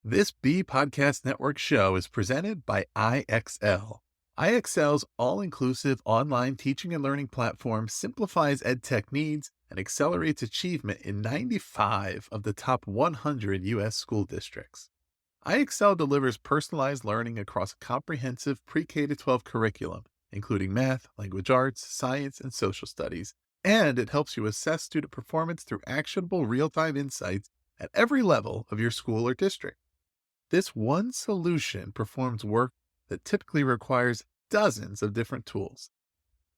This B Podcast Network show is presented by IXL. IXL's all-inclusive online teaching and learning platform simplifies edtech needs and accelerates achievement in 95 of the top 100 U.S. school districts. IXL delivers personalized learning across a comprehensive pre-K-12 curriculum, including math, language arts, science, and social studies, and it helps you assess student performance through actionable real-time insights at every level of your school or district. This one solution performs work that typically requires dozens of different tools.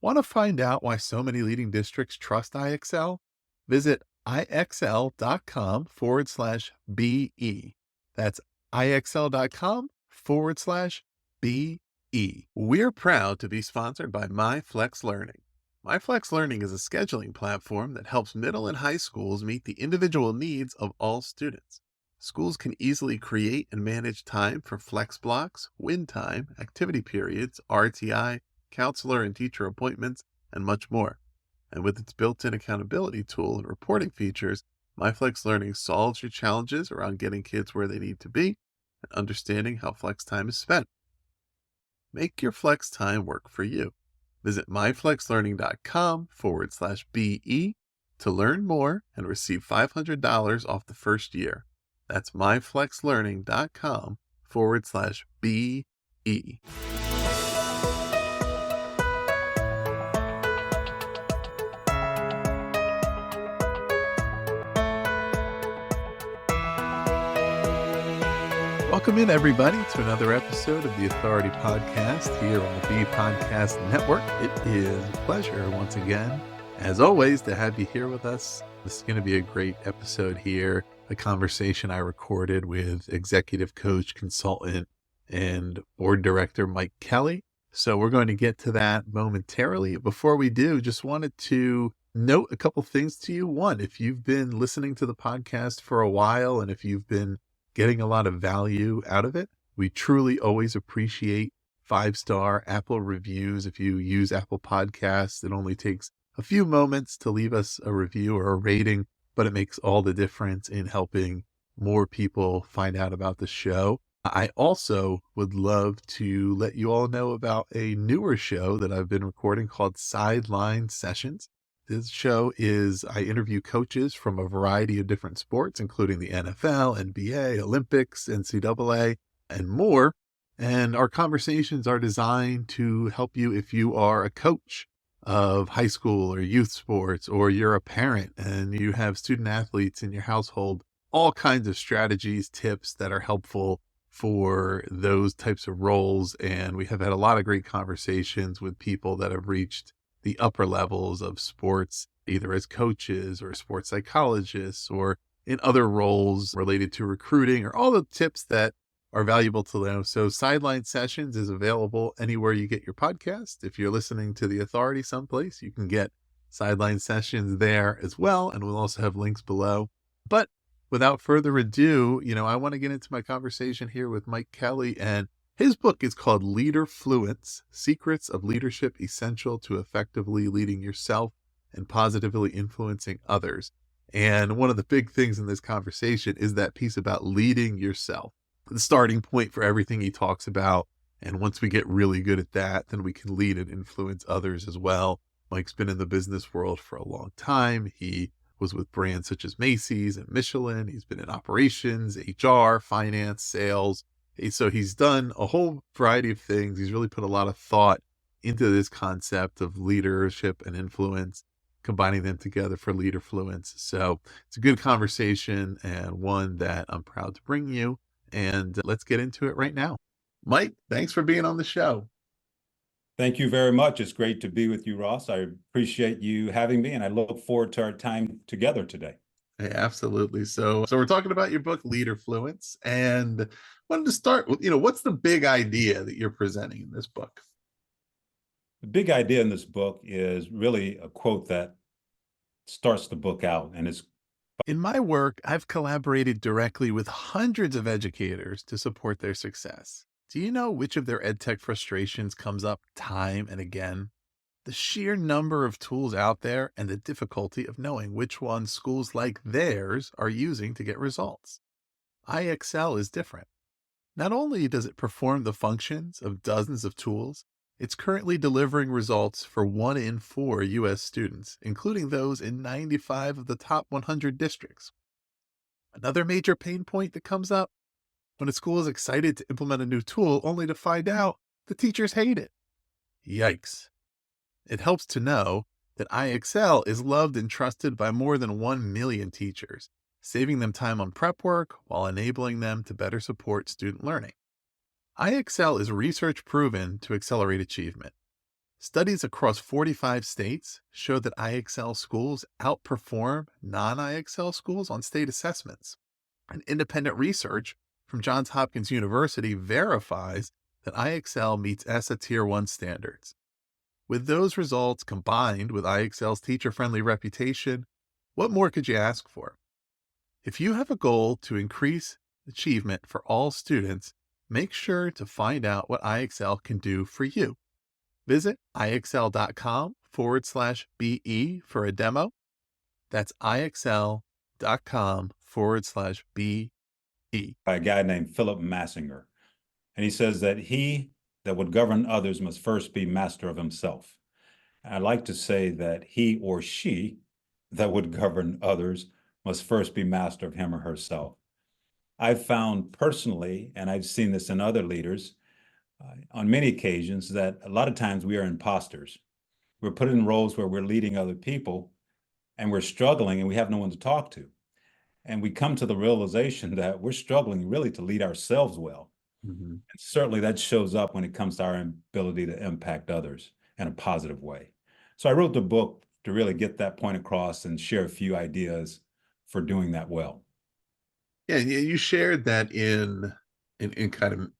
Want to find out why so many leading districts trust IXL? Visit ixl.com/BE. That's ixl.com/BE. We're proud to be sponsored by MyFlex Learning. MyFlex Learning is a scheduling platform that helps middle and high schools meet the individual needs of all students. Schools can easily create and manage time for flex blocks, win time, activity periods, RTI, counselor and teacher appointments, and much more. And with its built-in accountability tool and reporting features, MyFlex Learning solves your challenges around getting kids where they need to be and understanding how flex time is spent. Make your flex time work for you. Visit myflexlearning.com/BE to learn more and receive $500 off the first year. That's myflexlearning.com/BE. Welcome in, everybody, to another episode of the Authority Podcast here on the B Podcast Network. It is a pleasure once again, as always, to have you here with us. This is going to be a great episode here, a conversation I recorded with executive coach, consultant, and board director Mike Kelly. So we're going to get to that momentarily. Before we do, just wanted to note a couple things to you. One, if you've been listening to the podcast for a while and if you've been getting a lot of value out of it, we truly always appreciate 5-star Apple reviews. If you use Apple Podcasts, it only takes a few moments to leave us a review or a rating, but it makes all the difference in helping more people find out about the show. I also would love to let you all know about a newer show that I've been recording called Sideline Sessions. This show is, I interview coaches from a variety of different sports, including the NFL, NBA, Olympics, NCAA, and more. And our conversations are designed to help you if you are a coach of high school or youth sports, or you're a parent and you have student athletes in your household, all kinds of strategies, tips that are helpful for those types of roles. And we have had a lot of great conversations with people that have reached the upper levels of sports, either as coaches or sports psychologists or in other roles related to recruiting, or all the tips that are valuable to know. So Sideline Sessions is available anywhere you get your podcast. If you're listening to The Authority someplace, you can get Sideline Sessions there as well. And we'll also have links below. But without further ado, I want to get into my conversation here with Mike Kelly, and his book is called Leaderfluence: Secrets of Leadership Essential to Effectively Leading Yourself and Positively Influencing Others. And one of the big things in this conversation is that piece about leading yourself, the starting point for everything he talks about. And once we get really good at that, then we can lead and influence others as well. Mike's been in the business world for a long time. He was with brands such as Macy's and Michelin. He's been in operations, HR, finance, sales. So he's done a whole variety of things. He's really put a lot of thought into this concept of leadership and influence, combining them together for Leaderfluence. So it's a good conversation and one that I'm proud to bring you. And let's get into it right now. Mike, thanks for being on the show. Thank you very much. It's great to be with you, Ross. I appreciate you having me, and I look forward to our time together today. Hey, absolutely. So we're talking about your book, Leaderfluence, and wanted to start with, what's the big idea that you're presenting in this book? The big idea in this book is really a quote that starts the book out, and it's, "In my work, I've collaborated directly with hundreds of educators to support their success. Do you know which of their edtech frustrations comes up time and again? The sheer number of tools out there and the difficulty of knowing which ones schools like theirs are using to get results. IXL is different. Not only does it perform the functions of dozens of tools, it's currently delivering results for 1 in 4 U.S. students, including those in 95 of the top 100 districts. Another major pain point that comes up when a school is excited to implement a new tool only to find out the teachers hate it. Yikes. It helps to know that IXL is loved and trusted by more than 1 million teachers, saving them time on prep work while enabling them to better support student learning. IXL is research proven to accelerate achievement. Studies across 45 states show that IXL schools outperform non IXL schools on state assessments. And independent research from Johns Hopkins University verifies that IXL meets ESSA Tier 1 standards. With those results combined with IXL's teacher friendly reputation, what more could you ask for? If you have a goal to increase achievement for all students, make sure to find out what IXL can do for you. Visit IXL.com/BE for a demo. That's IXL.com/BE. By a guy named Philip Massinger. And he says that he that would govern others must first be master of himself. And I like to say that he or she that would govern others must first be master of him or herself. I've found personally, and I've seen this in other leaders on many occasions, that a lot of times we are imposters. We're put in roles where we're leading other people and we're struggling and we have no one to talk to. And we come to the realization that we're struggling really to lead ourselves well. Mhm. And certainly that shows up when it comes to our ability to impact others in a positive way. So I wrote the book to really get that point across and share a few ideas for doing that well. Yeah, you shared that in kind of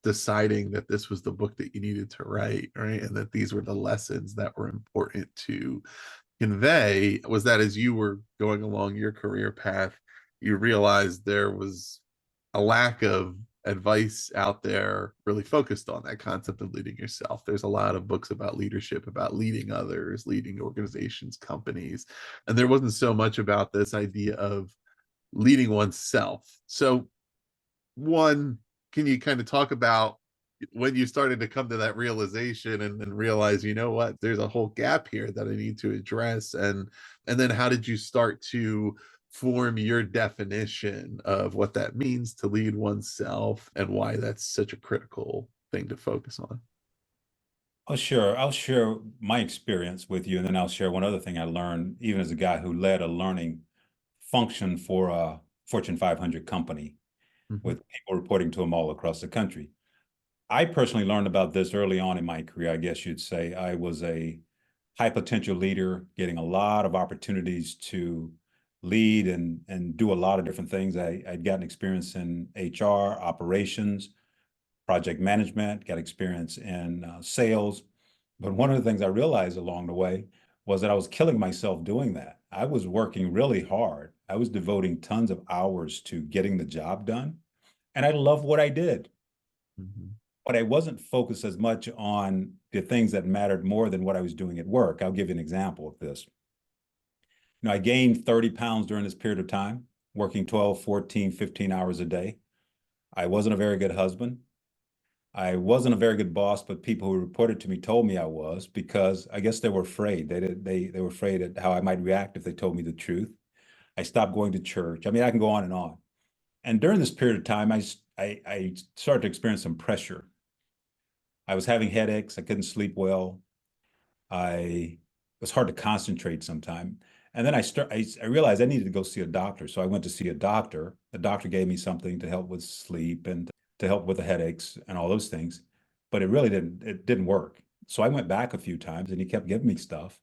deciding that this was the book that you needed to write, right? And that these were the lessons that were important to convey. Was that as you were going along your career path, you realized there was a lack of advice out there really focused on that concept of leading yourself. There's a lot of books about leadership, about leading others, leading organizations, companies, and there wasn't so much about this idea of leading oneself. So, one, can you kind of talk about when you started to come to that realization and realize, you know what, there's a whole gap here that I need to address, and then how did you start to form your definition of what that means to lead oneself and why that's such a critical thing to focus on? Oh, sure. I'll share my experience with you, and then I'll share one other thing I learned, even as a guy who led a learning function for a Fortune 500 company Mhm. with people reporting to him all across the country. I personally learned about this early on in my career, I guess you'd say. I was a high potential leader, getting a lot of opportunities to lead and do a lot of different things. I'd gotten experience in HR, operations, project management, got experience in sales. But one of the things I realized along the way was that I was killing myself doing that. I was working really hard. I was devoting tons of hours to getting the job done. And I loved what I did. Mhm. But I wasn't focused as much on the things that mattered more than what I was doing at work. I'll give you an example of this. I gained 30 pounds during this period of time, working 12, 14, 15 hours a day. I wasn't a very good husband. I wasn't a very good boss, but people who reported to me told me I was because I guess they were afraid. They were afraid at how I might react if they told me the truth. I stopped going to church. I mean, I can go on and on. And during this period of time, I started to experience some pressure. I was having headaches. I couldn't sleep well. It was hard to concentrate sometime. And then I realized I needed to go see a doctor. So I went to see a doctor. The doctor gave me something to help with sleep and to help with the headaches and all those things. But it didn't work. So I went back a few times and he kept giving me stuff.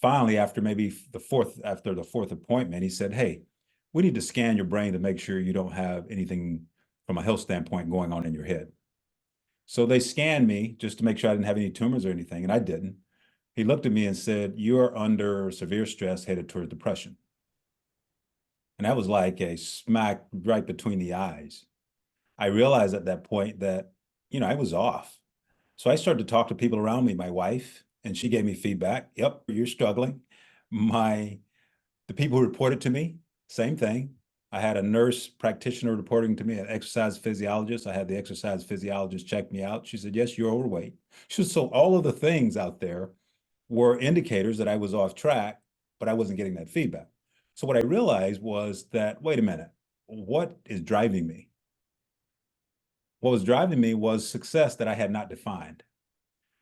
Finally, after the fourth appointment, he said, "Hey, we need to scan your brain to make sure you don't have anything from a health standpoint going on in your head." So they scanned me just to make sure I didn't have any tumors or anything, and I didn't. He looked at me and said, "You're under severe stress headed toward depression." And that was like a smack right between the eyes. I realized at that point that, I was off. So I started to talk to people around me, my wife, and she gave me feedback. "Yep, you're struggling." The people who reported to me, same thing. I had a nurse practitioner reporting to me, an exercise physiologist. I had the exercise physiologist check me out. She said, yes, you're overweight. She said, so all of the things out there were indicators that I was off track, but I wasn't getting that feedback. So what I realized was that, wait a minute, what is driving me? What was driving me was success that I had not defined.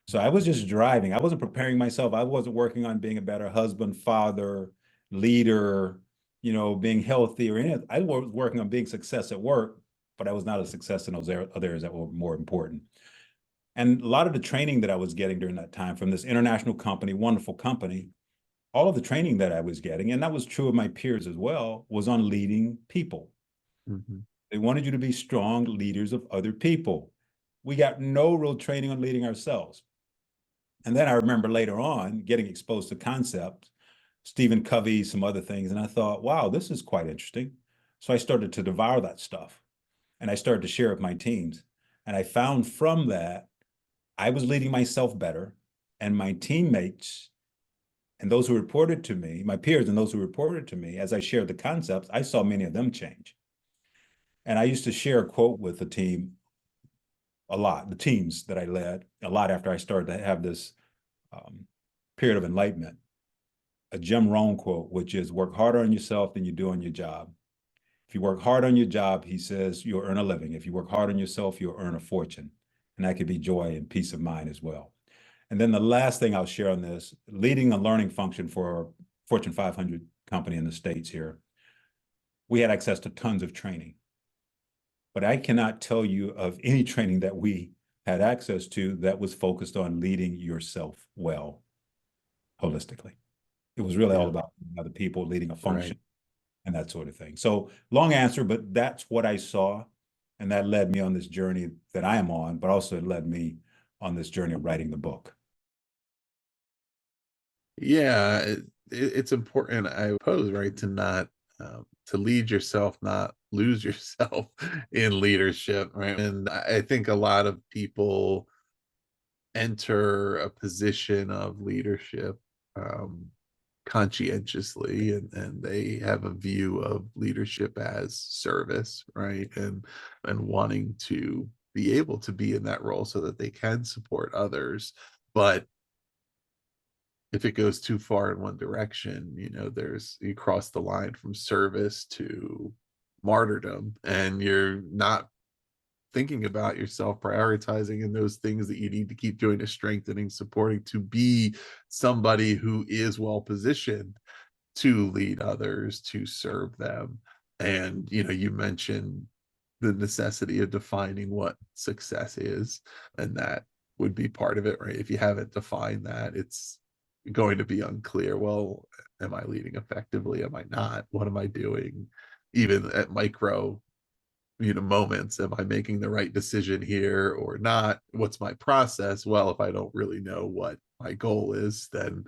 So I was just driving. I wasn't preparing myself. I wasn't working on being a better husband, father, leader, being healthy or anything. I was working on being success at work, but I was not a success in those other areas that were more important. And a lot of the training that I was getting during that time from this international company, wonderful company, all of the training that I was getting, and that was true of my peers as well, was on leading people. Mm-hmm. They wanted you to be strong leaders of other people. We got no real training on leading ourselves. And then I remember later on getting exposed to concepts, Stephen Covey, some other things. And I thought, wow, this is quite interesting. So I started to devour that stuff and I started to share with my teams. And I found from that, I was leading myself better. And my teammates and those who reported to me, my peers and those who reported to me, as I shared the concepts, I saw many of them change. And I used to share a quote with the team a lot, the teams that I led a lot after I started to have this period of enlightenment. A Jim Rohn quote, which is work harder on yourself than you do on your job. If you work hard on your job, he says, you'll earn a living. If you work hard on yourself, you'll earn a fortune. And that could be joy and peace of mind as well. And then the last thing I'll share on this, leading a learning function for a Fortune 500 company in the States here, we had access to tons of training. But I cannot tell you of any training that we had access to that was focused on leading yourself well, holistically. It was really all Yeah. about other people, leading a Right. function and that sort of thing. So long answer, but that's what I saw. And that led me on this journey that I am on, but also it led me on this journey of writing the book. Yeah, it's important, I suppose, right, to not to lead yourself, not lose yourself in leadership, right? And I think a lot of people enter a position of leadership um, conscientiously, and they have a view of leadership as service, right? And wanting to be able to be in that role so that they can support others, but if it goes too far in one direction, there's you cross the line from service to martyrdom, and you're not thinking about yourself, prioritizing in those things that you need to keep doing to strengthening, supporting, to be somebody who is well positioned to lead others, to serve them. And you mentioned the necessity of defining what success is, and that would be part of it, right? If you haven't defined that, it's going to be unclear. Well, am I leading effectively? Am I not? What am I doing? Even at micro moments, am I making the right decision here or not? What's my process? Well, if I don't really know what my goal is, then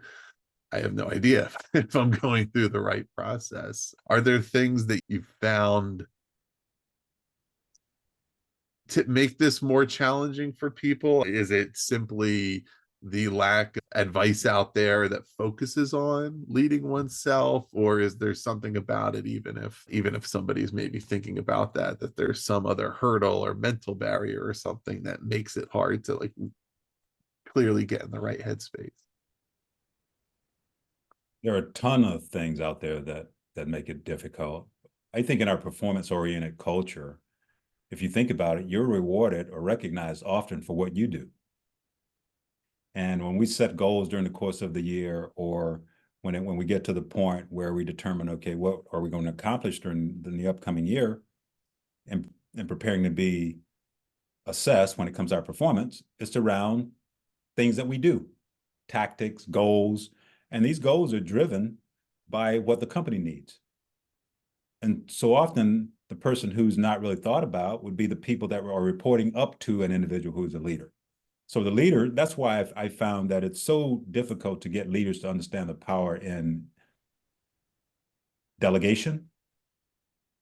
I have no idea if I'm going through the right process. Are there things that you found to make this more challenging for people? Is it simply the lack of advice out there that focuses on leading oneself, or is there something about it, even if somebody's maybe thinking about that there's some other hurdle or mental barrier or something that makes it hard to like clearly get in the right headspace? There are a ton of things out there that make it difficult. I think in our performance-oriented culture, if you think about it, you're rewarded or recognized often for what you do. And when we set goals during the course of the year, or when we get to the point where we determine, okay, what are we going to accomplish during the upcoming year, and preparing to be assessed when it comes to our performance, it's around things that we do, tactics, goals, and these goals are driven by what the company needs. And so often, the person who's not really thought about would be the people that are reporting up to an individual who is a leader. So the leader, that's why I found that it's so difficult to get leaders to understand the power in delegation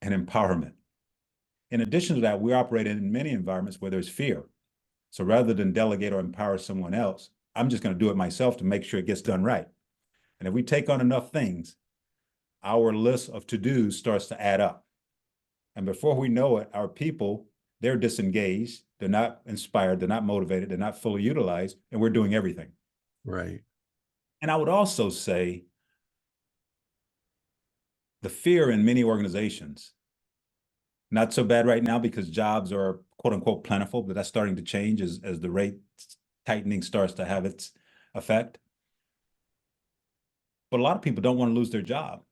and empowerment. In addition to that, we operate in many environments where there's fear. So rather than delegate or empower someone else, I'm just going to do it myself to make sure it gets done right. And if we take on enough things, our list of to-dos starts to add up. And before we know it, our people, they're disengaged, they're not inspired, they're not motivated, they're not fully utilized, and we're doing everything. Right. And I would also say the fear in many organizations, not so bad right now because jobs are quote unquote plentiful, but that's starting to change as the rate tightening starts to have its effect. But a lot of people don't want to lose their jobs.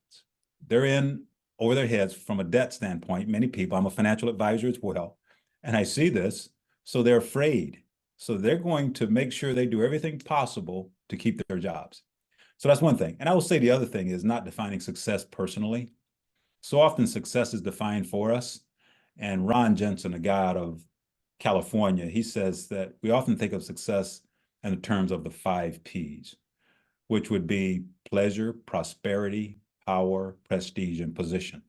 They're in over their heads from a debt standpoint. Many people, I'm a financial advisor as well, and I see this. So they're afraid. So they're going to make sure they do everything possible to keep their jobs. So that's one thing. And I will say the other thing is not defining success personally. So often success is defined for us. And Ron Jensen, a guy out of California, he says that we often think of success in the terms of the 5 Ps, which would be pleasure, prosperity, power, prestige, and position.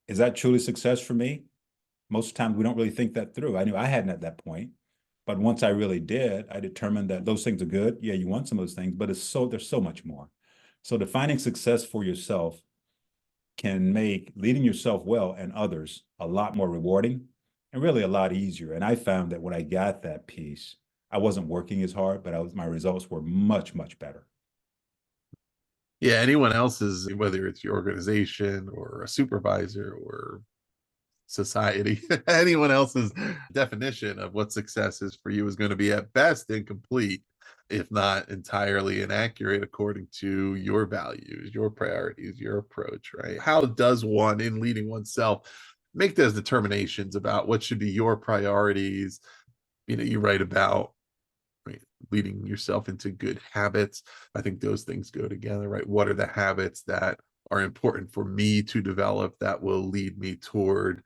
Is that truly success for me? Most of the time, we don't really think that through. I knew I hadn't at that point, but once I really did, I determined that those things are good. Yeah, you want some of those things, but there's so much more. So defining success for yourself can make leading yourself well and others a lot more rewarding and really a lot easier. And I found that when I got that piece, I wasn't working as hard, but my results were much, much better. Yeah, anyone else's, whether it's your organization or a supervisor or society, anyone else's definition of what success is for you is going to be at best incomplete, if not entirely inaccurate, according to your values, your priorities, your approach, right? How does one, in leading oneself, make those determinations about what should be your priorities? You write about, right, leading yourself into good habits. I think those things go together, right? What are the habits that are important for me to develop that will lead me toward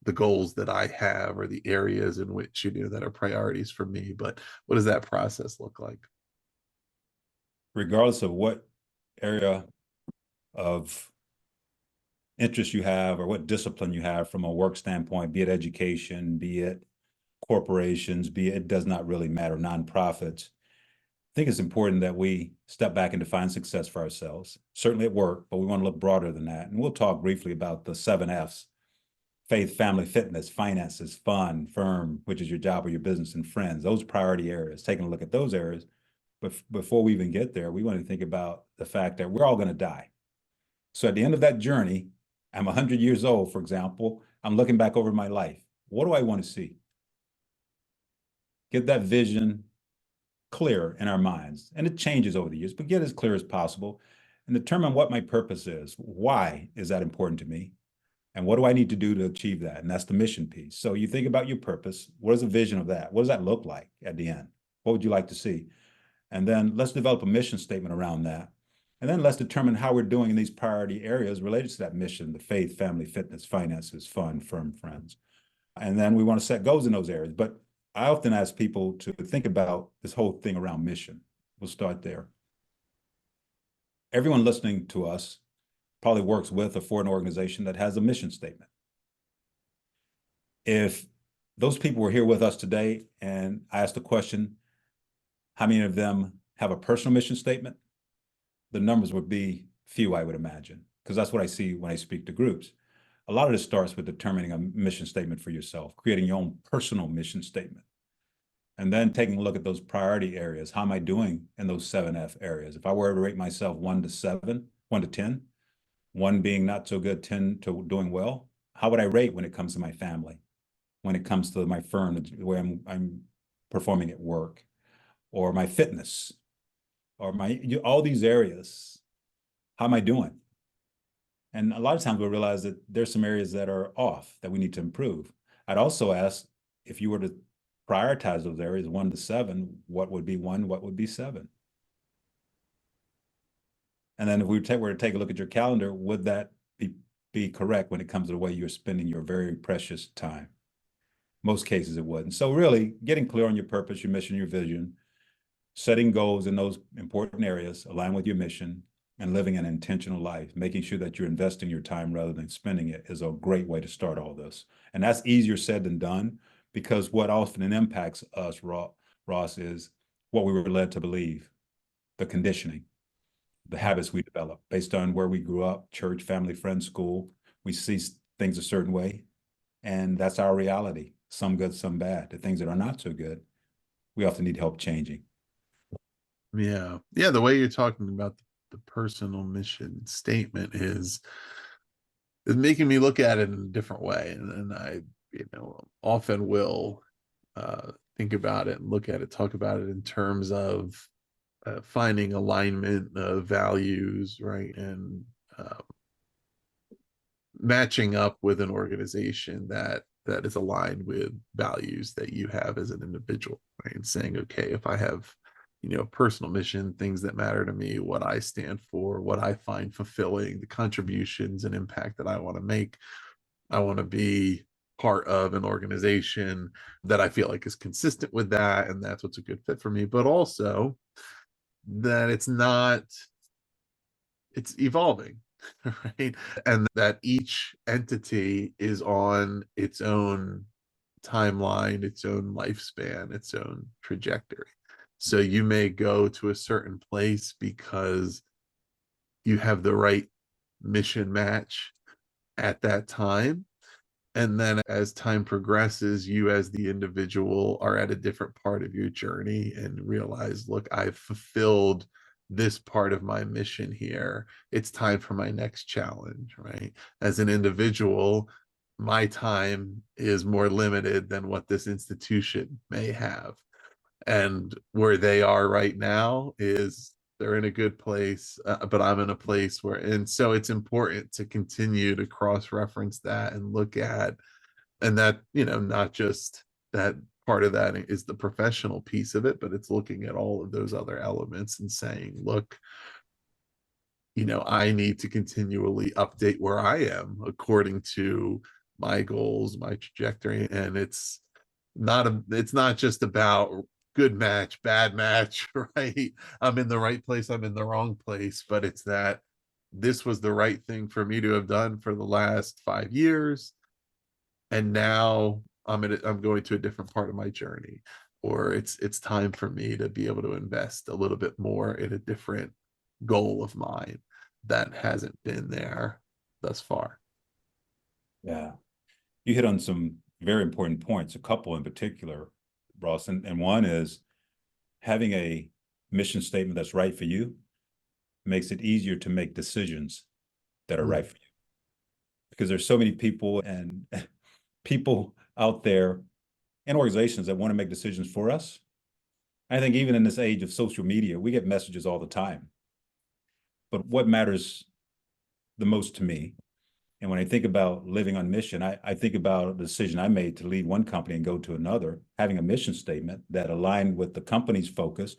the goals that I have, or the areas in which, that are priorities for me? But what does that process look like? Regardless of what area of interest you have or what discipline you have from a work standpoint, be it education, be it corporations, it does not really matter, nonprofits. I think it's important that we step back and define success for ourselves, certainly at work, but we want to look broader than that. And we'll talk briefly about the 7 Fs: faith, family, fitness, finances, fun, firm, which is your job or your business, and friends, those priority areas, taking a look at those areas. But before we even get there, we want to think about the fact that we're all going to die. So at the end of that journey, I'm 100 years old, for example, I'm looking back over my life. What do I want to see? Get that vision clear in our minds. And it changes over the years, but get as clear as possible and determine what my purpose is. Why is that important to me? And what do I need to do to achieve that? And that's the mission piece. So you think about your purpose. What is the vision of that? What does that look like at the end? What would you like to see? And then let's develop a mission statement around that. And then let's determine how we're doing in these priority areas related to that mission: the faith, family, fitness, finances, fun, firm, friends. And then we want to set goals in those areas. But I often ask people to think about this whole thing around mission. We'll start there. Everyone listening to us probably works with or for an organization that has a mission statement. If those people were here with us today and I asked the question, how many of them have a personal mission statement? The numbers would be few, I would imagine, because that's what I see when I speak to groups. A lot of this starts with determining a mission statement for yourself, creating your own personal mission statement, and then taking a look at those priority areas. How am I doing in those 7F areas? If I were to rate myself 1 to 7, 1 to 10, 1 being not so good, 10 to doing well, how would I rate when it comes to my family, when it comes to my firm, the way I'm performing at work, or my fitness, or all these areas? How am I doing? And a lot of times we'll realize that there's some areas that are off that we need to improve. I'd also ask, if you were to prioritize those areas 1 to 7, what would be 1, what would be 7? And then if we were to take a look at your calendar, would that be correct when it comes to the way you're spending your very precious time? Most cases it wouldn't. So really getting clear on your purpose, your mission, your vision, setting goals in those important areas, align with your mission, and living an intentional life, making sure that you're investing your time rather than spending it, is a great way to start all this. And that's easier said than done, because what often impacts us, Ross, is what we were led to believe, the conditioning, the habits we develop based on where we grew up, church, family, friends, school. We see things a certain way, and that's our reality. Some good, some bad. The things that are not so good, we often need help changing. Yeah. Yeah. The way you're talking about the personal mission statement is making me look at it in a different way. And I, often will think about it and look at it, talk about it in terms of finding alignment of values, right? And uh, matching up with an organization that is aligned with values that you have as an individual, right? And saying, okay, if I have, personal mission, things that matter to me, what I stand for, what I find fulfilling, the contributions and impact that I want to make, I want to be part of an organization that I feel like is consistent with that, and that's what's a good fit for me. But also that it's evolving, right? And that each entity is on its own timeline, its own lifespan, its own trajectory. So you may go to a certain place because you have the right mission match at that time. And then as time progresses, you as the individual are at a different part of your journey and realize, look, I've fulfilled this part of my mission here. It's time for my next challenge, right? As an individual, my time is more limited than what this institution may have. And where they are right now is they're in a good place, but I'm in a place where, and so it's important to continue to cross reference that and look at, and that, not just that part of that is the professional piece of it, but it's looking at all of those other elements and saying, look, I need to continually update where I am according to my goals, my trajectory. And it's not just about good match, bad match, right? I'm in the right place, I'm in the wrong place, but it's that this was the right thing for me to have done for the last 5 years. And now I'm going to a different part of my journey, or it's time for me to be able to invest a little bit more in a different goal of mine that hasn't been there thus far. Yeah. You hit on some very important points, a couple in particular, Ross. And one is having a mission statement that's right for you makes it easier to make decisions that are right for you. Because there's so many people and people out there and organizations that want to make decisions for us. I think even in this age of social media, we get messages all the time. But what matters the most to me, and when I think about living on mission, I think about the decision I made to leave one company and go to another. Having a mission statement that aligned with the company's focus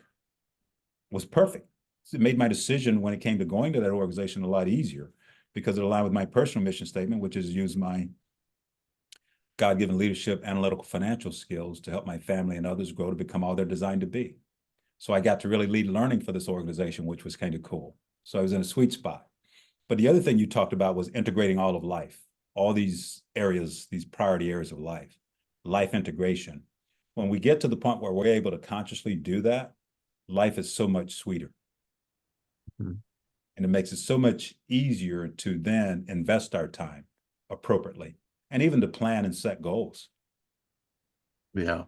was perfect. It made my decision when it came to going to that organization a lot easier because it aligned with my personal mission statement, which is use my God-given leadership, analytical, financial skills to help my family and others grow to become all they're designed to be. So I got to really lead learning for this organization, which was kind of cool. So I was in a sweet spot. But the other thing you talked about was integrating all of life, all these areas, these priority areas of life integration. When we get to the point where we're able to consciously do that, life is so much sweeter. Mm-hmm. And it makes it so much easier to then invest our time appropriately and even to plan and set goals. Yeah.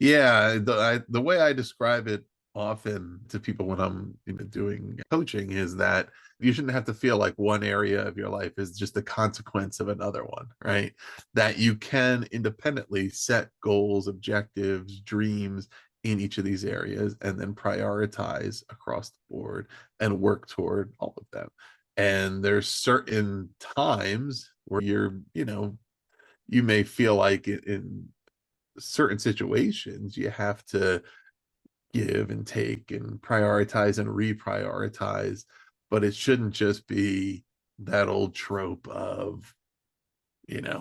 Yeah. The way I describe it often to people when I'm doing coaching is that you shouldn't have to feel like one area of your life is just a consequence of another one, right? That you can independently set goals, objectives, dreams in each of these areas and then prioritize across the board and work toward all of them. And there's certain times where you may feel like in certain situations you have to give and take and prioritize and reprioritize, but it shouldn't just be that old trope of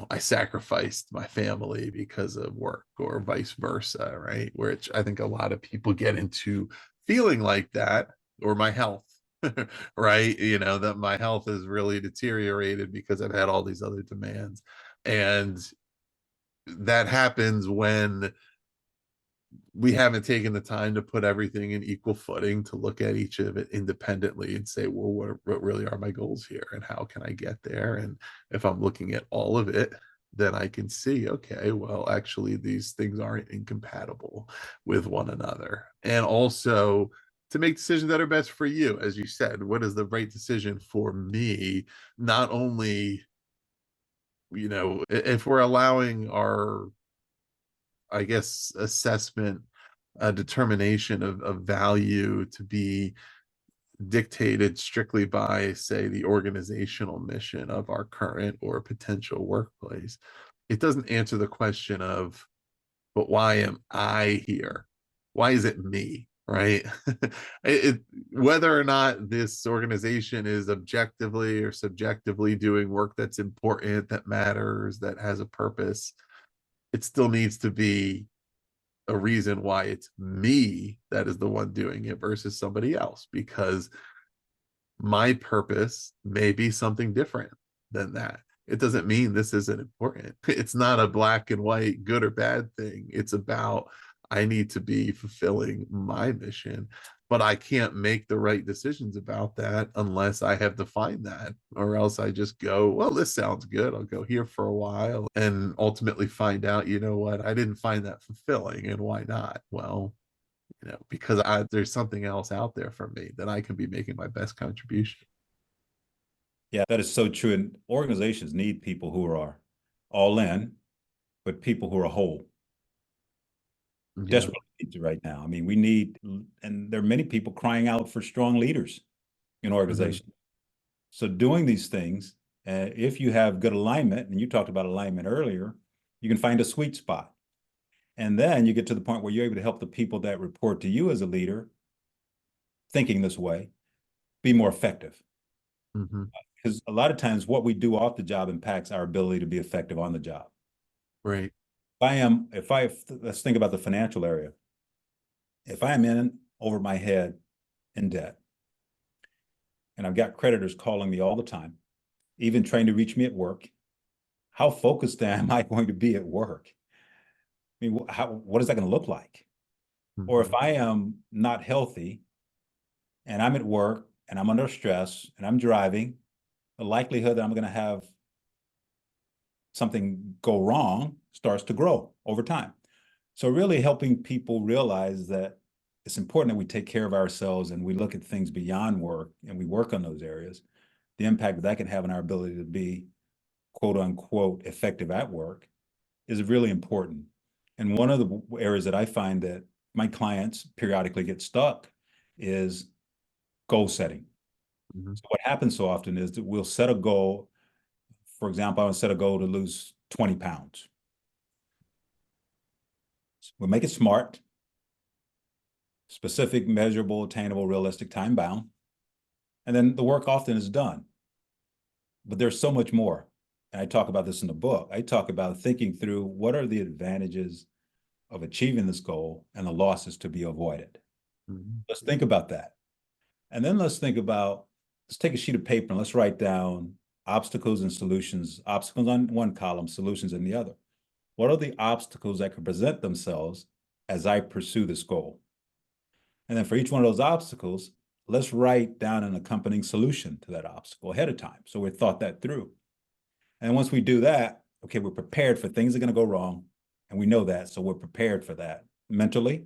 I sacrificed my family because of work or vice versa, right? Which I think a lot of people get into feeling like that, or my health, right? That my health is really deteriorated because I've had all these other demands. And that happens when we haven't taken the time to put everything in equal footing to look at each of it independently and say, well, what really are my goals here and how can I get there? And if I'm looking at all of it, then I can see, okay, well, actually, these things aren't incompatible with one another. And also to make decisions that are best for you, as you said, what is the right decision for me? Not only, if we're allowing our, I guess, assessment, determination of value to be dictated strictly by, say, the organizational mission of our current or potential workplace, it doesn't answer the question of, but why am I here? Why is it me? Right? Whether or not this organization is objectively or subjectively doing work that's important, that matters, that has a purpose, it still needs to be a reason why it's me that is the one doing it versus somebody else, because my purpose may be something different than that. It doesn't mean this isn't important. It's not a black and white, good or bad thing. It's about, I need to be fulfilling my mission, but I can't make the right decisions about that unless I have defined that, or else I just go, well, this sounds good. I'll go here for a while and ultimately find out, you know what, I didn't find that fulfilling. And why not? Well, because there's something else out there for me that I can be making my best contribution. Yeah, that is so true. And organizations need people who are all in, but people who are whole. Yeah. Desperately needs it right now. I mean, we need, and there are many people crying out for strong leaders in Mm-hmm. organizations. So doing these things, if you have good alignment, and you talked about alignment earlier, you can find a sweet spot. And then you get to the point where you're able to help the people that report to you as a leader, thinking this way, be more effective. Mm-hmm. Because a lot of times what we do off the job impacts our ability to be effective on the job. Right. Let's think about the financial area. If I am in over my head in debt, and I've got creditors calling me all the time, even trying to reach me at work, how focused am I going to be at work? I mean, what is that going to look like? Or if Mm-hmm. I am not healthy and I'm at work and I'm under stress and I'm driving, the likelihood that I'm going to have something go wrong starts to grow over time. So really helping people realize that it's important that we take care of ourselves and we look at things beyond work and we work on those areas. The impact that can have on our ability to be quote unquote effective at work is really important. And one of the areas that I find that my clients periodically get stuck is goal setting. Mm-hmm. So what happens so often is that we'll set a goal. For example, I would set a goal to lose 20 pounds. We'll make it smart, specific, measurable, attainable, realistic, time bound. And then the work often is done. But there's so much more. And I talk about this in the book. I talk about thinking through what are the advantages of achieving this goal and the losses to be avoided. Mm-hmm. Let's think about that. And then let's take a sheet of paper and let's write down obstacles and solutions, obstacles on one column, solutions in the other. What are the obstacles that could present themselves as I pursue this goal? And then for each one of those obstacles, let's write down an accompanying solution to that obstacle ahead of time. So we've thought that through. And once we do that, okay, we're prepared for things that are going to go wrong. And we know that. So we're prepared for that mentally.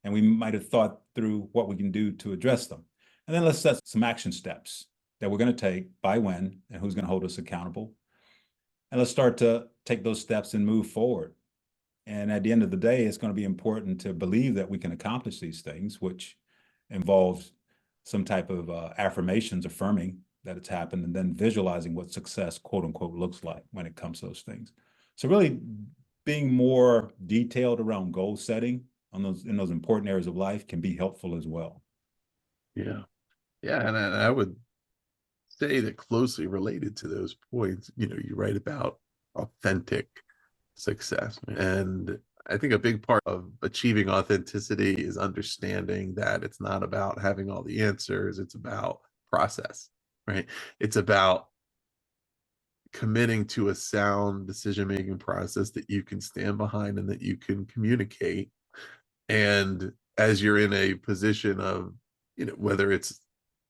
And we might have thought through what we can do to address them. And then let's set some action steps that we're going to take, by when, and who's going to hold us accountable. And let's start to take those steps and move forward. And at the end of the day, it's going to be important to believe that we can accomplish these things, which involves some type of affirmations affirming that it's happened, and then visualizing what success, quote unquote, looks like when it comes to those things. So really being more detailed around goal setting in those important areas of life can be helpful as well. Yeah. Yeah. And I would say that closely related to those points, you write about authentic success. And I think a big part of achieving authenticity is understanding that it's not about having all the answers, it's about process, right? It's about committing to a sound decision making process that you can stand behind and that you can communicate And as you're in a position of, whether it's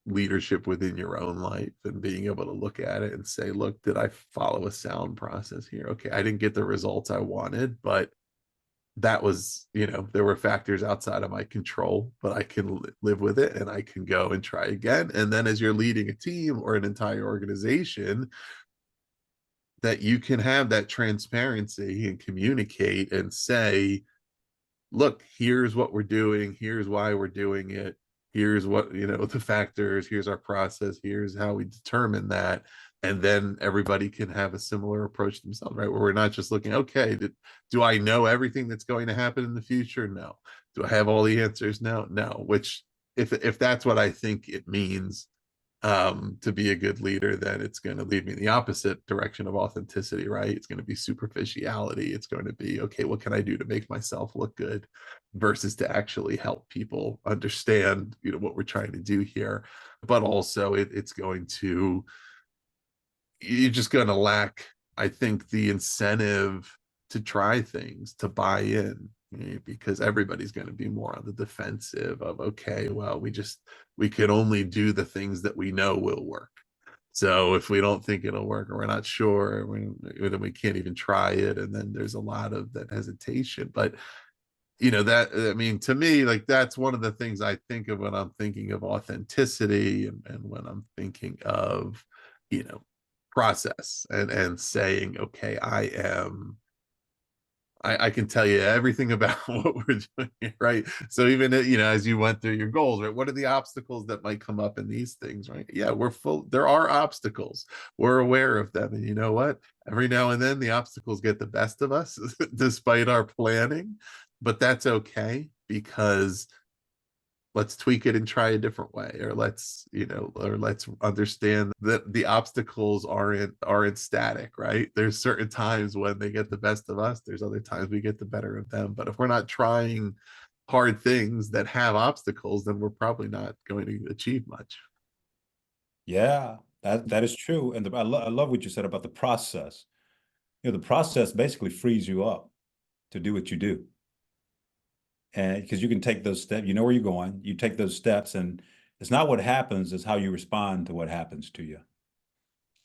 leadership within your own life and being able to look at it and say, look, did I follow a sound process here? Okay, I didn't get the results I wanted, but that was, there were factors outside of my control, but I can live with it and I can go and try again. And then as you're leading a team or an entire organization, that you can have that transparency and communicate and say, look, here's what we're doing, here's why we're doing it, here's what, the factors, here's our process, here's how we determine that. And then everybody can have a similar approach themselves, right? Where we're not just looking, okay, do I know everything that's going to happen in the future? No. Do I have all the answers? No. Which, if that's what I think it means, to be a good leader, then it's going to lead me in the opposite direction of authenticity, right? It's going to be superficiality. It's going to be, okay, what can I do to make myself look good, versus to actually help people understand, what we're trying to do here. But also it's going to, you're just going to lack, I think, the incentive to try things, to buy in, because everybody's going to be more on the defensive of, okay, well, we can only do the things that we know will work. So if we don't think it'll work, or we're not sure, then we can't even try it. And then there's a lot of that hesitation. But that, I mean, to me, like, that's one of the things I think of when I'm thinking of authenticity, and when I'm thinking of, you know process, and saying, okay, I can tell you everything about what we're doing here, right? So even, as you went through your goals, right, what are the obstacles that might come up in these things, right? Yeah, there are obstacles, we're aware of them, and you know what, every now and then the obstacles get the best of us despite our planning. But that's okay, because let's tweak it and try a different way, or let's understand that the obstacles aren't static, right? There's certain times when they get the best of us, there's other times we get the better of them. But if we're not trying hard things that have obstacles, then we're probably not going to achieve much. Yeah, that is true. And I love what you said about the process. The process basically frees you up to do what you do. And because you can take those steps, you know where you're going, you take those steps, and it's not what happens, it's how you respond to what happens to you.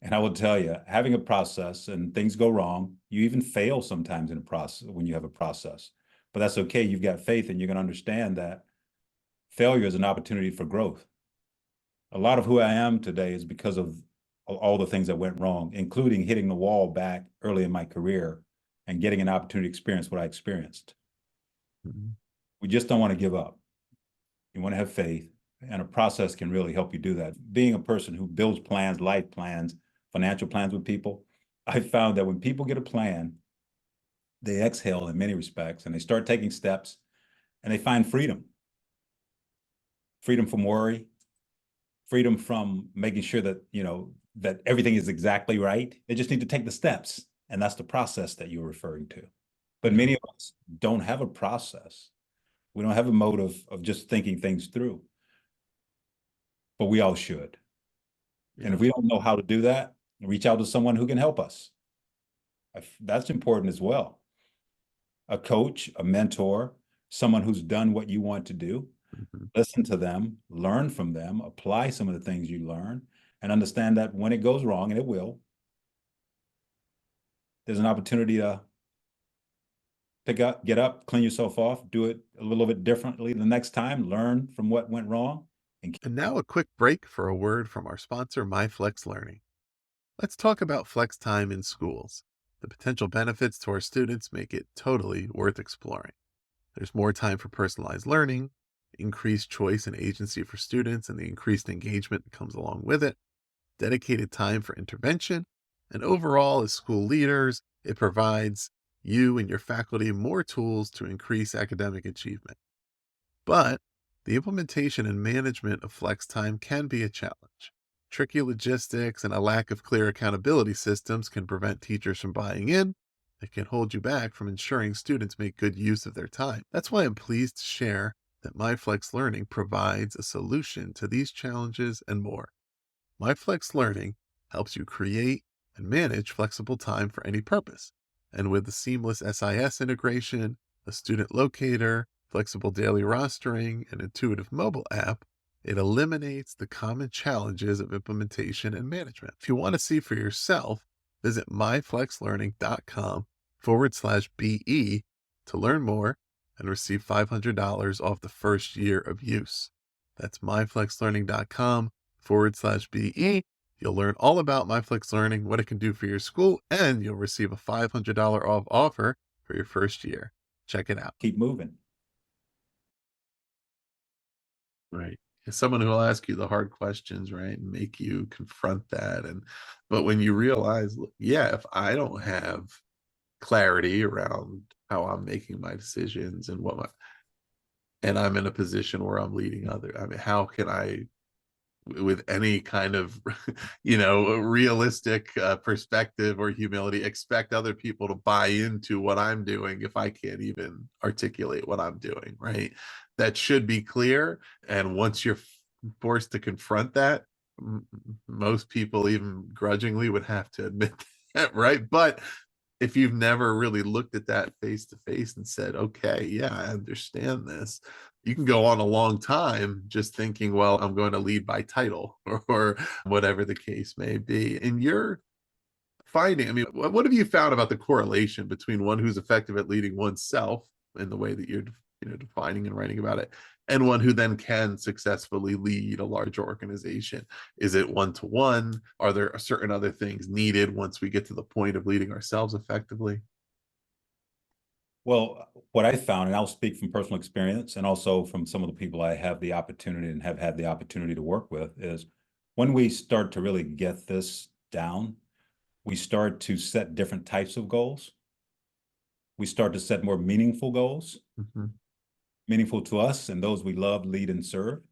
And I will tell you, having a process and things go wrong, you even fail sometimes in a process when you have a process. But that's okay. You've got faith, and you're going to understand that failure is an opportunity for growth. A lot of who I am today is because of all the things that went wrong, including hitting the wall back early in my career and getting an opportunity to experience what I experienced. Mhm. We just don't want to give up. You want to have faith, and a process can really help you do that. Being a person who builds plans, life plans, financial plans with people, I found that when people get a plan, they exhale in many respects, and they start taking steps, and they find freedom. Freedom from worry, freedom from making sure that, that everything is exactly right. They just need to take the steps, and that's the process that you're referring to. But Yeah. many of us don't have a process. We don't have a mode of just thinking things through, but we all should. And Yeah. if we don't know how to do that, reach out to someone who can help us. That's important as well. A coach, a mentor, someone who's done what you want to do. Mhm. Listen to them, learn from them, apply some of the things you learn, and understand that when it goes wrong, and it will, there's an opportunity to pick up, get up, clean yourself off, do it a little bit differently the next time, learn from what went wrong. And And now a quick break for a word from our sponsor, MyFlex Learning. Let's talk about flex time in schools. The potential benefits to our students make it totally worth exploring. There's more time for personalized learning, increased choice and agency for students, and the increased engagement that comes along with it, dedicated time for intervention, and overall, as school leaders, it provides you and your faculty more tools to increase academic achievement. But the implementation and management of flex time can be a challenge. Tricky logistics and a lack of clear accountability systems can prevent teachers from buying in. It can hold you back from ensuring students make good use of their time. That's why I'm pleased to share that MyFlex Learning provides a solution to these challenges and more. MyFlex Learning helps you create and manage flexible time for any purpose. And with the seamless SIS integration, a student locator, flexible daily rostering, and intuitive mobile app, it eliminates the common challenges of implementation and management. If you want to see for yourself, visit myflexlearning.com/BE to learn more and receive $500 off the first year of use. That's myflexlearning.com/BE. You'll learn all about MyFlex Learning, what it can do for your school, and you'll receive a $500 off offer for your first year. Check it out. Keep moving. Right. Someone who will ask you the hard questions, right, and make you confront that. But when you realize, look, yeah, if I don't have clarity around how I'm making my decisions and and I'm in a position where I'm leading other, I mean, how can I, with any kind of realistic perspective or humility, expect other people to buy into what I'm doing if I can't even articulate what I'm doing, right? That should be clear. And once you're forced to confront that, most people even grudgingly would have to admit that, right? But if you've never really looked at that face to face and said, okay, yeah, I understand this, you can go on a long time just thinking, well, I'm going to lead by title or whatever the case may be. In your finding, I mean, what have you found about the correlation between one who's effective at leading oneself in the way that you're defining and writing about it, and one who then can successfully lead a larger organization? Is it one to one? Are there certain other things needed once we get to the point of leading ourselves effectively? Well, what I found, and I'll speak from personal experience and also from some of the people I have the opportunity and have had the opportunity to work with, is when we start to really get this down, we start to set different types of goals. We start to set more meaningful goals, Mhm. meaningful to us and those we love, lead, and serve.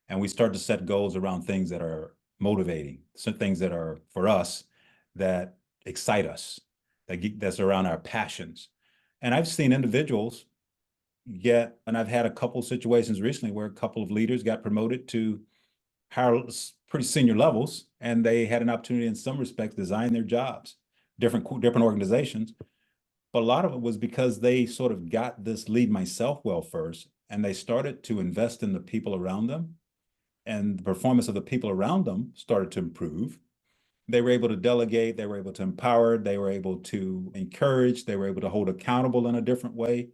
And we start to set goals around things that are motivating, some things that are for us that excite us, that's around our passions. And I've seen individuals and I've had a couple of situations recently where a couple of leaders got promoted to higher, pretty senior levels, and they had an opportunity in some respects to design their jobs, different organizations. But a lot of it was because they sort of got this lead myself well first, and they started to invest in the people around them, and the performance of the people around them started to improve. They were able to delegate, they were able to empower, they were able to encourage, they were able to hold accountable in a different way,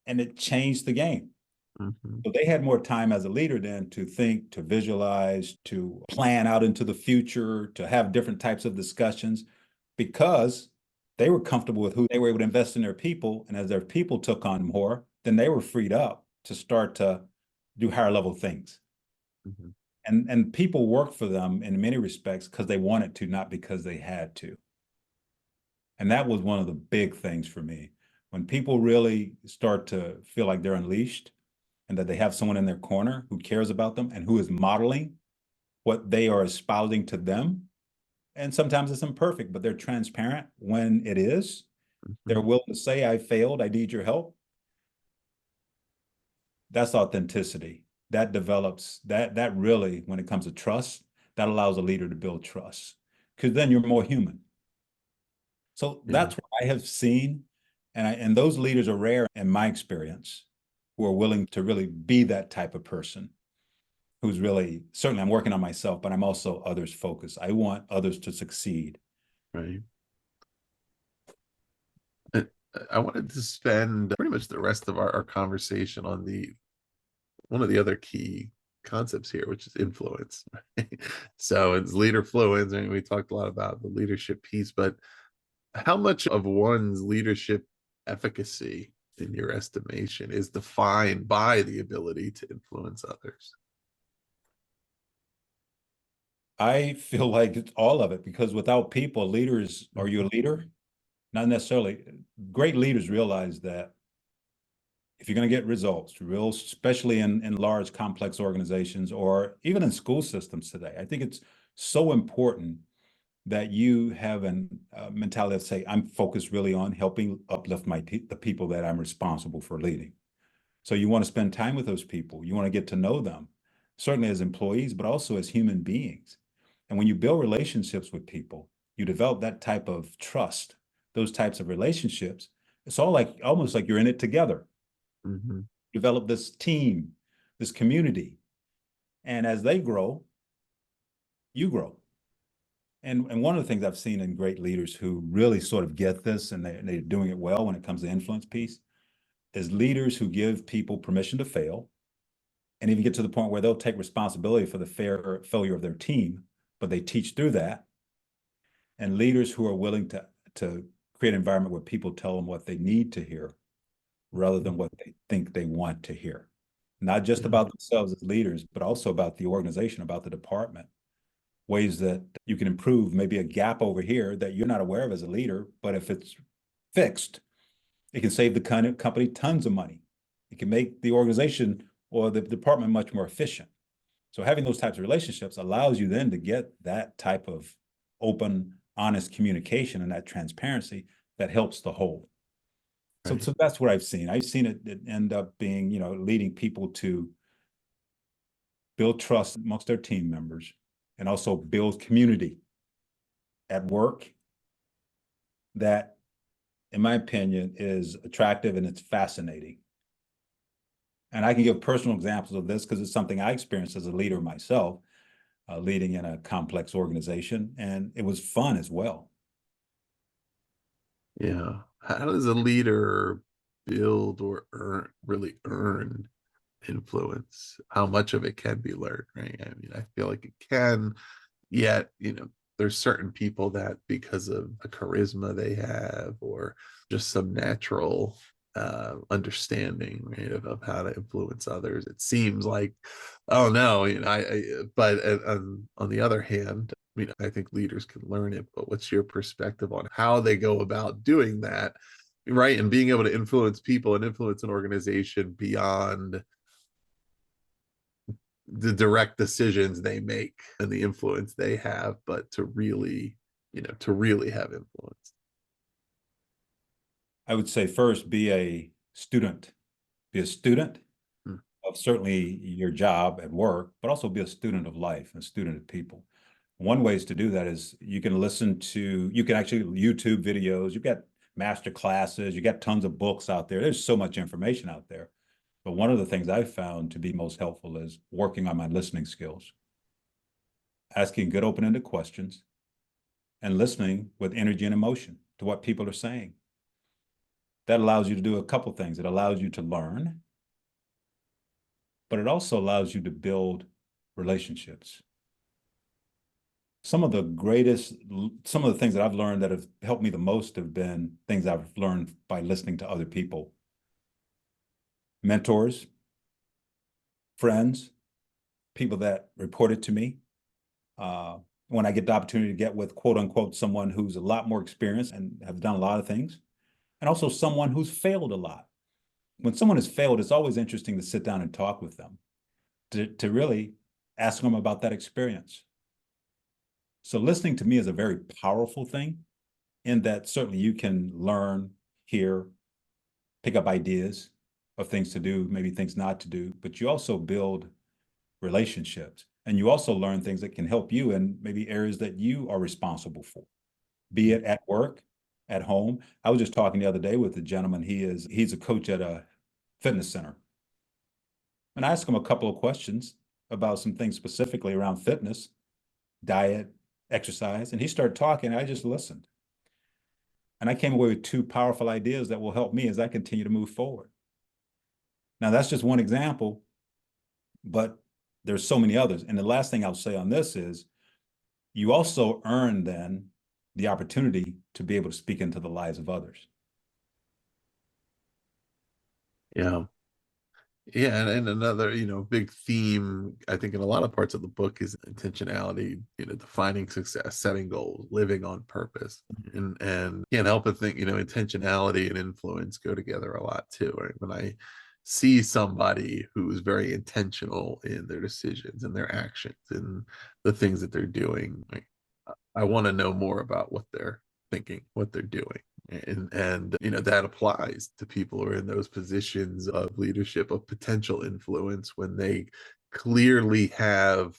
and it changed the game. Mhm. So they had more time as a leader then to think, to visualize, to plan out into the future, to have different types of discussions, because they were comfortable with who they were able to invest in their people. And as their people took on more, then they were freed up to start to do higher level things. Mhm. And people worked for them in many respects because they wanted to, not because they had to. And that was one of the big things for me. When people really start to feel like they're unleashed and that they have someone in their corner who cares about them and who is modeling what they are espousing to them. And sometimes it's imperfect, but they're transparent when it is. They're Mhm. willing to say, I failed, I need your help. That's authenticity. That develops, that really, when it comes to trust, that allows a leader to build trust. Because then you're more human. So Yeah. that's what I have seen. And those leaders are rare in my experience who are willing to really be that type of person who's really, certainly I'm working on myself, but I'm also others focused. I want others to succeed. Right. Uh, I wanted to spend pretty much the rest of our conversation on the one of the other key concepts here, which is influence. Right? So it's leaderfluence, and we talked a lot about the leadership piece, but how much of one's leadership efficacy, in your estimation, is defined by the ability to influence others? I feel like it's all of it because without people, leaders, are you a Mhm. leader? Not necessarily. Great leaders realize that if you're going to get results, real, especially in large, complex organizations or even in school systems today, I think it's so important that you have a mentality of say, I'm focused really on helping uplift the people that I'm responsible for leading. So you want to spend time with those people. You want to get to know them, certainly as employees, but also as human beings. And when you build relationships with people, you develop that type of trust, those types of relationships. It's all like almost like you're in it together. Mhm. develop this team, this community. And as they grow, you grow. And one of the things I've seen in great leaders who really sort of get this and they're doing it well when it comes to influence piece is leaders who give people permission to fail and even get to the point where they'll take responsibility for the failure of their team, but they teach through that. And leaders who are willing to create an environment where people tell them what they need to hear rather than what they think they want to hear. Not just Yeah. about themselves as leaders, but also about the organization, about the department, ways that you can improve, maybe a gap over here that you're not aware of as a leader, but if it's fixed, it can save the company tons of money. It can make the organization or the department much more efficient. So having those types of relationships allows you then to get that type of open, honest communication and that transparency that helps the whole. So, Right. so that's what I've seen. I've seen it end up being, leading people to build trust amongst their team members and also build community at work that, in my opinion, is attractive and it's fascinating. And I can give personal examples of this because it's something I experienced as a leader myself, leading in a complex organization, and it was fun as well. Yeah. How does a leader build or really earn influence? How much of it can be learned, right? I mean, I feel like it can, yet, there's certain people that because of the charisma they have or just some natural understanding, right, of how to influence others. It seems like, oh no, but on the other hand, I think leaders can learn it, but what's your perspective on how they go about doing that, right? And being able to influence people and influence an organization beyond the direct decisions they make and the influence they have, but to really have influence. I would say first, be a student. Be a student Hmm. of certainly your job at work, but also be a student of life and a student of people. One ways to do that is you can actually YouTube videos, you've got master classes, you got tons of books out there. There's so much information out there. But one of the things I've found to be most helpful is working on my listening skills, asking good open-ended questions, and listening with energy and emotion to what people are saying. That allows you to do a couple things. It allows you to learn, but it also allows you to build relationships. Some of the things that I've learned that have helped me the most have been things I've learned by listening to other people, mentors, friends, people that reported to me. When I get the opportunity to get with quote unquote someone who's a lot more experienced and have done a lot of things, and also someone who's failed a lot. When someone has failed, it's always interesting to sit down and talk with them, to really ask them about that experience. So listening to me is a very powerful thing in that certainly you can learn, hear, pick up ideas of things to do, maybe things not to do, but you also build relationships and you also learn things that can help you in maybe areas that you are responsible for, be it at work, at home. I was just talking the other day with a gentleman. He's a coach at a fitness center. And I asked him a couple of questions about some things specifically around fitness, diet, exercise, and he started talking. I just listened. And I came away with two powerful ideas that will help me as I continue to move forward. Now, that's just one example, but there's so many others. And the last thing I'll say on this is you also earn then the opportunity to be able to speak into the lives of others. Yeah. Yeah, and another, big theme, I think, in a lot of parts of the book is intentionality, defining success, setting goals, living on purpose. And can't help but think, intentionality and influence go together a lot too. Right? When I see somebody who's very intentional in their decisions and their actions and the things that they're doing, like, I want to know more about what they're thinking, what they're doing. And that applies to people who are in those positions of leadership, of potential influence, when they clearly have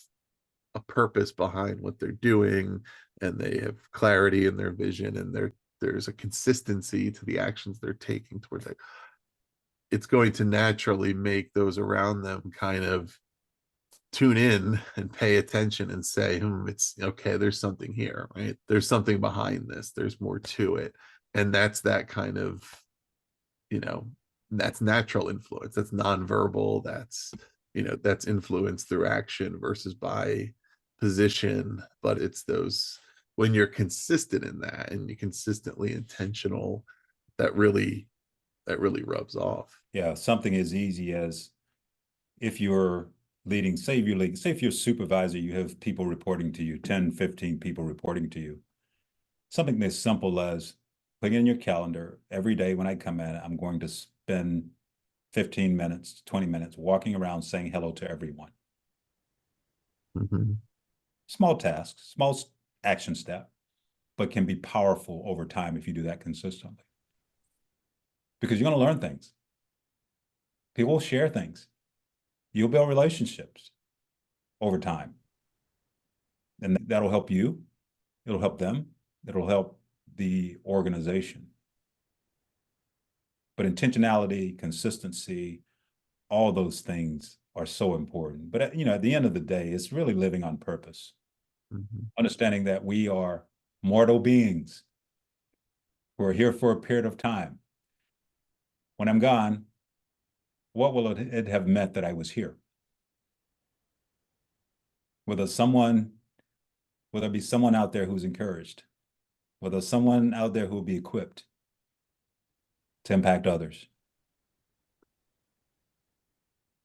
a purpose behind what they're doing and they have clarity in their vision and there's a consistency to the actions they're taking toward that. it's going to naturally make those around them kind of tune in and pay attention and say, it's okay, there's something here, right? There's something behind this, there's more to it. And that's that kind of, you know, that's natural influence. That's nonverbal. That's influence through action versus by position. But it's those, when you're consistent in that and you're consistently intentional, that really rubs off. Yeah, something as easy as if you're leading, say if you're leading, say if you're a supervisor, you have people reporting to you, 10, 15 people reporting to you. Something as simple as putting in your calendar every day when I come in, I'm going to spend 15 minutes, 20 minutes walking around saying hello to everyone. Mhm. Small task, small action step, but can be powerful over time if you do that consistently. Because you're going to learn things. People will share things. You'll build relationships over time. And that'll help you. It'll help them. It'll help the organization. But intentionality, consistency, all those things are so important. But at the end of the day, it's really living on purpose. Mhm. Understanding that we are mortal beings who are here for a period of time. When I'm gone, what will it have meant that I was here? Will there be someone out there who's encouraged? Will there someone out there who will be equipped to impact others?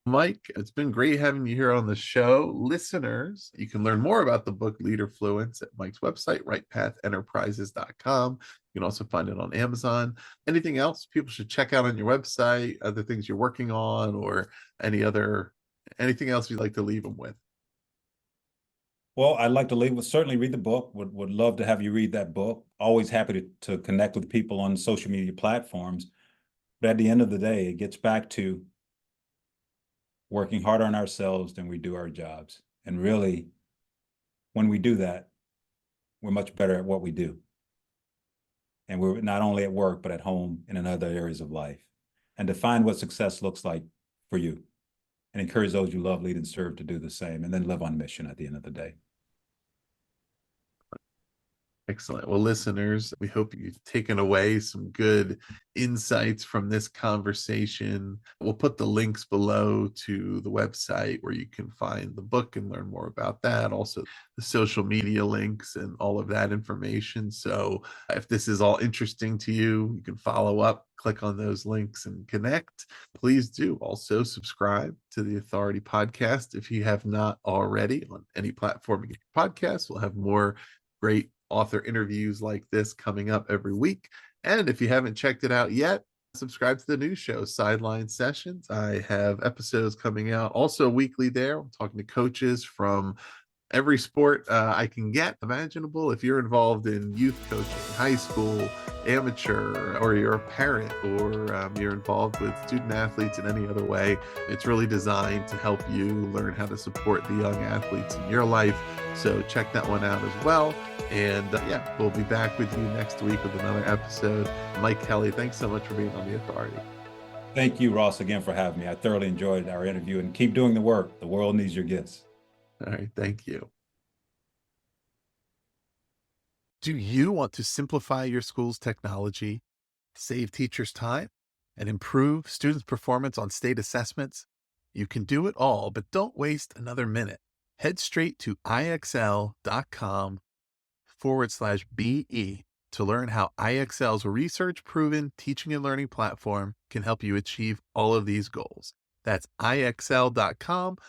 Mike, it's been great having you here on the show. Listeners, you can learn more about the book Leaderfluence at Mike's website, rightpathenterprises.com. You can also find it on Amazon. Anything else people should check out on your website, other things you're working on, or anything else you'd like to leave them with? Well, I'd like to certainly read the book. Would love to have you read that book. Always happy to connect with people on social media platforms. But at the end of the day, it gets back to working harder on ourselves than we do our jobs. And really, when we do that, we're much better at what we do. And we're not only at work, but at home and in other areas of life. And define what success looks like for you and encourage those you love, lead, and serve to do the same, and then live on mission at the end of the day. Excellent. Well, listeners, we hope you've taken away some good insights from this conversation. We'll put the links below to the website where you can find the book and learn more about that. Also, the social media links and all of that information. So, if this is all interesting to you, you can follow up, click on those links, and connect. Please do also subscribe to the Authority Podcast if you have not already on any platform. Podcast, we'll have more great author interviews like this coming up every week. And if you haven't checked it out yet, subscribe to the new show, Sideline Sessions. I have episodes coming out also weekly there. I'm talking to coaches from every sport I can get imaginable. If you're involved in youth coaching, high school, amateur, or you're a parent, or you're involved with student athletes in any other way, it's really designed to help you learn how to support the young athletes in your life. So check that one out as well. And we'll be back with you next week with another episode. Mike Kelly, thanks so much for being on The Authority. Thank you, Ross, again for having me. I thoroughly enjoyed our interview, and keep doing the work. The world needs your gifts. All right, thank you. Do you want to simplify your school's technology, save teachers time, and improve students' performance on state assessments? You can do it all, but don't waste another minute. Head straight to ixl.com/BE to learn how IXL's research-proven teaching and learning platform can help you achieve all of these goals. That's ixl.com/BE.